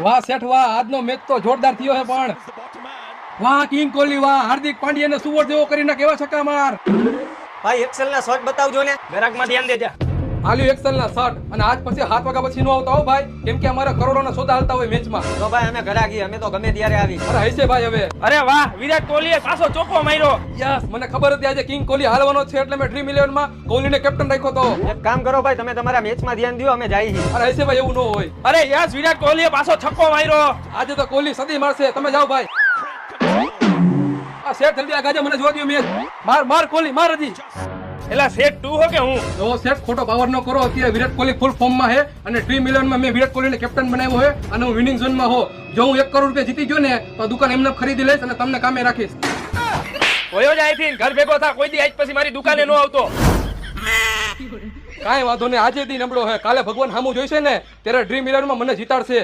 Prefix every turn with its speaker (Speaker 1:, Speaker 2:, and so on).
Speaker 1: વાહ શેઠ વાહ, આજનો મેચ તો જોરદાર થયો છે પણ વાહ કિંગ કોહલી વાહ, હાર્દિક પાંડ્યાને સુવર જેવો કરીને કેવા છક્કા માર.
Speaker 2: ભાઈ એક્સેલ ના શોટ બતાવજો ને.
Speaker 3: ગ્રાહકમાં ધ્યાન દેજા.
Speaker 1: આલ્યું એક્સેલ ના શર્ટ અને આજ પછી 7 વાગ્યા પછી નો આવતા હો ભાઈ, કેમ કે અમારા કરોડોના સોદા હાલતા હોય મેચમાં.
Speaker 2: તો ભાઈ અમે ઘરાકી, અમે તો ગમે ત્યારે આવી.
Speaker 1: અરે હશે ભાઈ હવે.
Speaker 3: અરે વાહ, વિરાટ કોહલીએ પાછો ચોકો માર્યો.
Speaker 1: યસ, મને ખબર હતી આજે કિંગ કોહલી હાલવાનો છે એટલે મેં ડ્રીમ 11 માં કોહલીને કેપ્ટન રાખ્યો તો.
Speaker 2: એક કામ કરો ભાઈ, તમે તમારા મેચમાં ધ્યાન દો, અમે જાય છીએ.
Speaker 1: અરે હશે ભાઈ, એવું ન હોય.
Speaker 3: અરે યસ, વિરાટ કોહલીએ પાછો છક્કો માર્યો.
Speaker 1: આજે તો કોહલી સદી મારશે, તમે જાઓ ભાઈ. આ શેઠ જલ્દી આ ગાજે મને જોવા દો મેચ. માર માર કોહલી માર હજી.
Speaker 3: એલા સેટ તું હો કે હું?
Speaker 1: તો શેઠ ખોટો પાવર ન કરો, અત્યારે વિરાટ કોહલી ફૂલ ફોર્મમાં છે અને ડ્રીમ 11 માં મેં વિરાટ કોહલીને કેપ્ટન બનાવ્યો છે અને હું વિનિંગ ઝોનમાં હો. જો હું 1 કરોડ રૂપિયા જીતી ગયો ને તો દુકાન એમને ખરીદી લઈશ અને તમને કામે રાખીશ.
Speaker 3: હોયો જ આઈથી ઘર ભેગો થા, કોઈ દી આજ પછી મારી દુકાને નો આવતો.
Speaker 1: કાંઈ વાંધો નહીં, આજે દી નબળો છે, કાલે ભગવાન સામું જોઈશે ને ત્યારે ડ્રીમ 11 માં મને જીતાડશે.